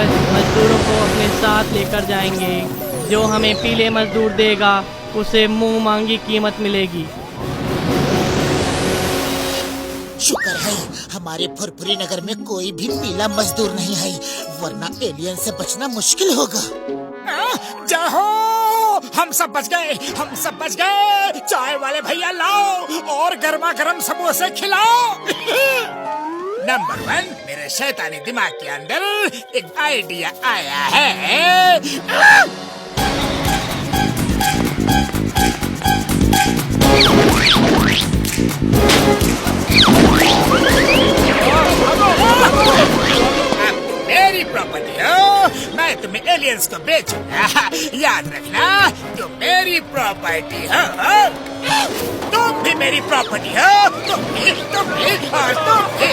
मजदूरों को अपने साथ लेकर जाएंगे। जो हमें पीले मजदूर देगा उसे मुंह मांगी कीमत मिलेगी। शुक्र है हमारे फुरफुरी नगर में कोई भी पीला मजदूर नहीं है, वरना एलियन से बचना मुश्किल होगा। जाहो, हम सब बच गए, हम सब बच गए। चाय वाले भैया लाओ और गर्मा गर्म समोसे खिलाओ। नंबर 1, मेरे शैतानी दिमाग के अंदर एक आइडिया आया है। मेरी प्रॉपर्टी हो, मैं तुम्हें एलियंस को बेचूंगा। याद रखना, तुम मेरी प्रॉपर्टी हो। तुम भी मेरी प्रॉपर्टी हो। तुम भी और तुम भी।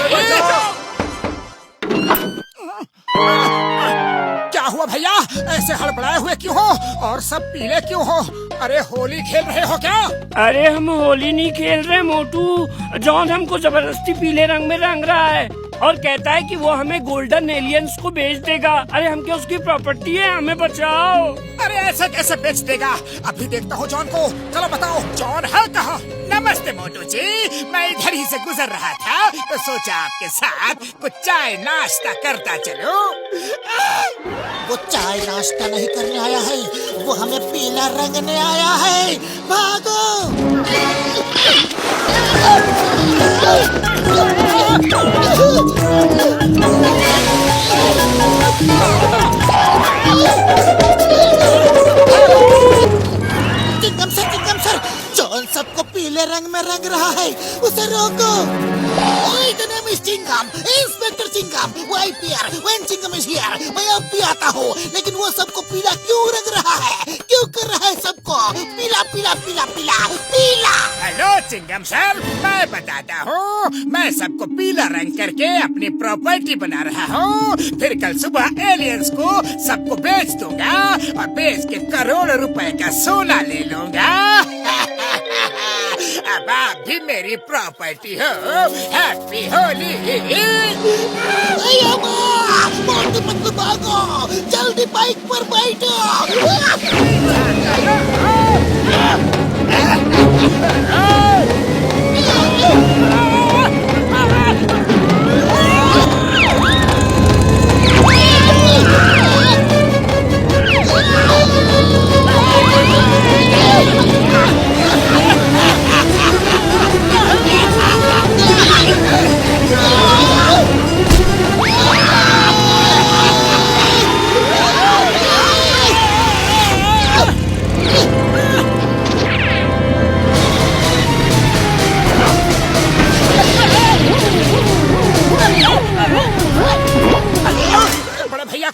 क्या हुआ भैया, ऐसे हड़बड़ाए हुए क्यों हो और सब पीले क्यों हो? अरे होली खेल रहे हो क्या? अरे हम होली नहीं खेल रहे मोटू। जॉन हमको जबरदस्ती पीले रंग में रंग रहा है और कहता है कि वो हमें गोल्डन एलियंस को बेच देगा। अरे हम क्या उसकी प्रॉपर्टी है? हमें बचाओ। अरे ऐसे कैसे बेच देगा? अभी देखता हूँ जॉन को। चलो बताओ, जॉन है कहाँ? नमस्ते मोटू जी, मैं इधर ही से गुजर रहा था तो सोचा आपके साथ कुछ चाय नाश्ता करता चलूं। वो चाय नाश्ता नहीं करने आया है, वो हमें पीला रंगने आया है। भागो! चिंगम सर, जॉन सबको पीले रंग में रंग रहा है, उसे रोको। The name is Chingam, inspector Chingam, वो IPR, when Chingam is here, मैं अब भी आता हूँ, लेकिन वो सबको पीला क्यों रंग रहा है? क्यों कर रहा है सबको पीला पीला पीला पीला पीला? हेलो चिंगम सर, मैं बताता हूँ। मैं सबको पीला रंग करके अपनी प्रॉपर्टी बना रहा हूँ। फिर कल सुबह एलियंस को सबको बेच दूंगा और बेच के करोड़ों रुपए का सोना ले लूंगा। अब आप भी मेरी प्रॉपर्टी हो। हैप्पी होली। मोटू मत भागो, जल्दी बाइक पर बैठो।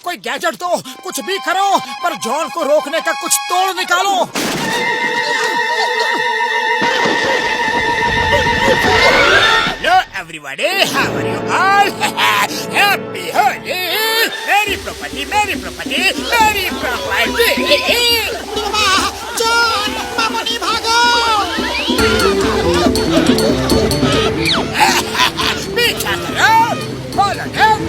कोई गैजेट दो, कुछ भी करो, पर जॉन को रोकने का कुछ तोड़ निकालो। Hello everybody, how are you all? Happy Holi! मेरी प्रॉपर्टी, मेरी प्रॉपर्टी, मेरी प्रॉपर्टी। जॉन, मामूली भागो। पीछा करो, फॉलो देम।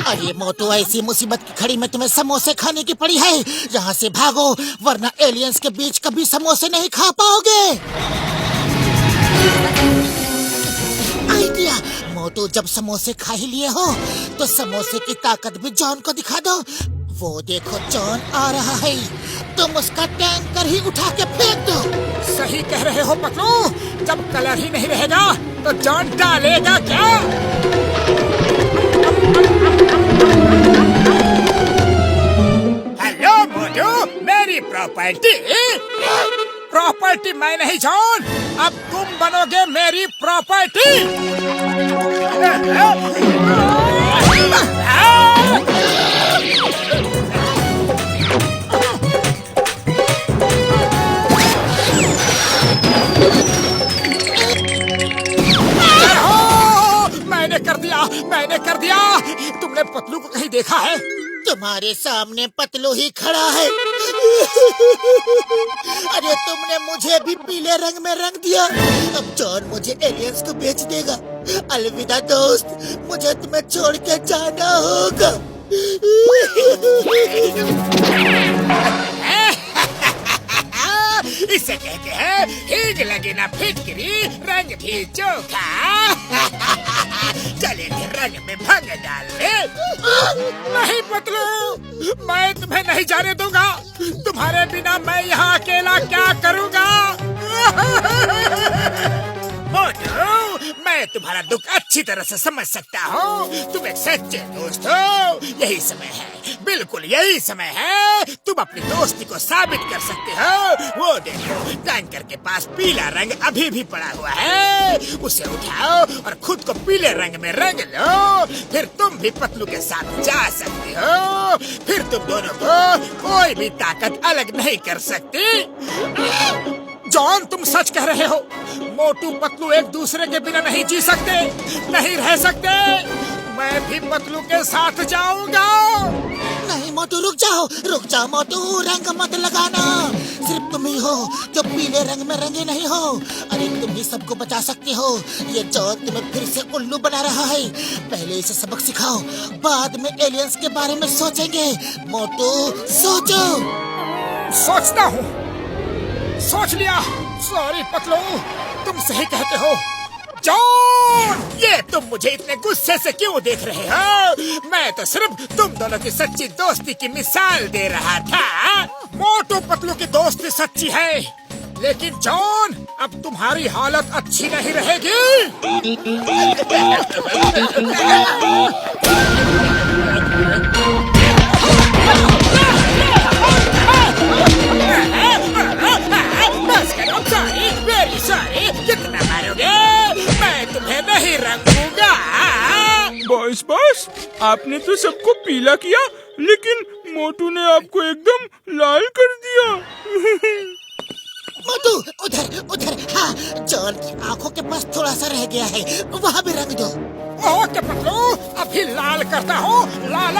अरे मोटू, ऐसी मुसीबत की घड़ी में तुम्हें समोसे खाने की पड़ी है। यहाँ से भागो, वरना एलियंस के बीच कभी समोसे नहीं खा पाओगे। आइडिया मोटू, जब समोसे खा ही लिए हो तो समोसे की ताकत भी जॉन को दिखा दो। वो देखो जॉन आ रहा है, तुम उसका टैंकर ही उठा के फेंक दो। सही कह रहे हो पतलू, जब कलर ही नहीं रहेगा तो जॉन डालेगा क्या? हेलो मोटू, मेरी प्रॉपर्टी? प्रॉपर्टी मैं नहीं जॉन, अब तुम बनोगे मेरी प्रॉपर्टी। मैंने कर दिया। तुमने पतलू को कहीं देखा है? तुम्हारे सामने पतलू ही खड़ा है। अरे तुमने मुझे भी पीले रंग में रंग दिया। अब जॉन मुझे एलियंस को बेच देगा। अलविदा दोस्त, मुझे तुम्हें छोड़ के जाना होगा। इसे कहते हैं ठीक लगे ना फिटकरी, रंग भी चोखा। चलेंगे रंग में भंग डालने। नहीं पतलू, मैं तुम्हें नहीं जाने दूंगा। तुम्हारे बिना मैं यहाँ अकेला क्या करूँगा? मोटू, मैं तुम्हारा दुख अच्छी तरह से समझ सकता हूँ। तुम एक सच्चे दोस्त हो। यही समय है, बिल्कुल यही समय है। तुम अपनी दोस्ती को साबित कर सकते हो। वो देखो, टैंकर के पास पीला रंग अभी भी पड़ा हुआ है। उसे उठाओ और खुद को पीले रंग में रंग लो। फिर तुम भी पतलू के साथ जा सकते हो। फिर तुम दोनों को कोई भी ताकत अलग नहीं कर सकती। जॉन, तुम सच कह रहे हो। मोटू पतलू एक दूसरे के बिना नहीं जी सकते, नहीं रह सकते। मैं भी पतलू के साथ जाऊंगा। नहीं मोटू, रुक जाओ मोटू, रंग मत लगाना। सिर्फ तुम ही हो जो पीले रंग में रंगे नहीं हो। अरे तुम ही सबको बचा सकते हो। ये जॉन तुम्हें फिर से उल्लू बना रहा है। पहले इसे सबक सिखाओ, बाद में एलियंस के बारे में सोचेंगे। मोटू सोचो। सोचता हूँ, सोच लिया। सॉरी पतलू, तुम सही कहते हो। जॉन, ये तुम मुझे इतने गुस्से से क्यों देख रहे हो? मैं तो सिर्फ तुम दोनों की सच्ची दोस्ती की मिसाल दे रहा था। मोटू पतलू की दोस्ती सच्ची है, लेकिन जॉन, अब तुम्हारी हालत अच्छी नहीं रहेगी। कितना मारोगे? मैं तुम्हें नहीं रंगूंगा। बस आपने तो सबको पीला किया, लेकिन मोटू ने आपको एकदम लाल कर दिया। मोटू, उधर। हाँ, जॉन की आंखों के पास थोड़ा सा रह गया है, वहाँ भी रंग दो। ओके पतलू, अभी लाल करता हूँ। लाल।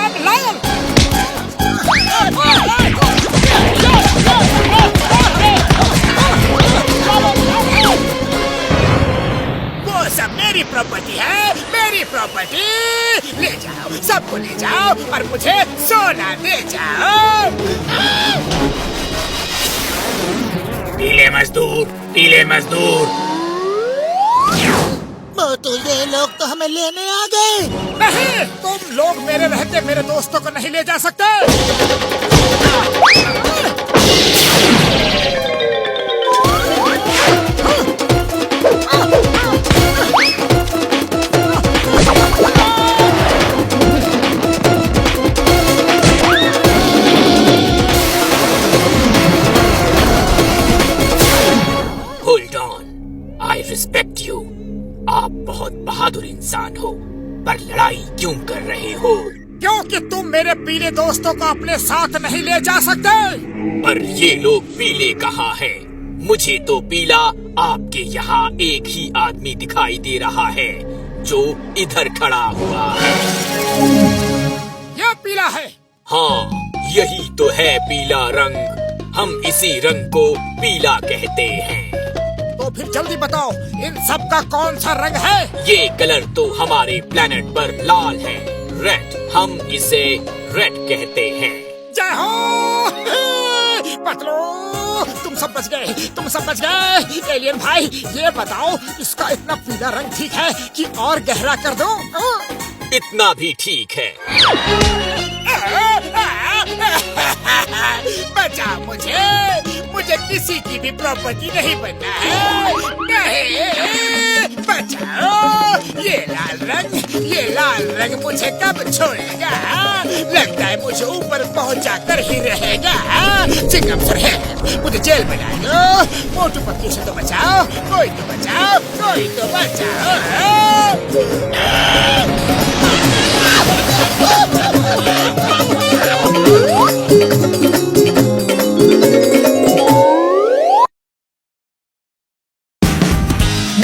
वो सब मेरी प्रॉपर्टी है, मेरी प्रॉपर्टी। ले जाओ, सबको ले जाओ और मुझे सोना दे जाओ। पीले मजदूर। मोटू, ये लोग तो हमें लेने आ गए। नहीं, तुम लोग मेरे रहते मेरे दोस्तों को नहीं ले जा सकते। Hold on, I respect you. आप बहुत बहादुर इंसान हो, पर लड़ाई क्यों कर रहे हो? क्योंकि तुम मेरे पीले दोस्तों को अपने साथ नहीं ले जा सकते। पर ये लोग पीले कहाँ हैं? मुझे तो पीला आपके यहाँ एक ही आदमी दिखाई दे रहा है, जो इधर खड़ा हुआ है। यह पीला है। हाँ, यही तो है पीला रंग। हम इसी रंग को पीला कहते हैं। तो फिर जल्दी बताओ, इन सब का कौन सा रंग है? ये कलर तो हमारे प्लेनेट पर लाल है, रेड। हम इसे रेड कहते हैं। जय हो पतलू, तुम सब बच गए। एलियन भाई, ये बताओ, इसका इतना पीला रंग ठीक है कि और गहरा कर दो? इतना भी ठीक है। बचा मुझे किसी की भी प्रॉपर्टी नहीं बनना है। नहीं। बचाओ, ये लाल रंग मुझे कब छोड़ेगा? लगता है मुझे ऊपर पहुंचा कर ही रहेगा। चिंगम सर है, मुझे जेल में डाल दो। मोटू पतलू से तो बचाओ, कोई तो बचाओ, कोई तो बचाओ।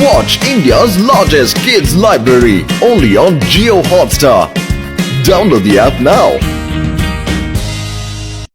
Watch India's largest kids library only on Jio Hotstar. Download the app now.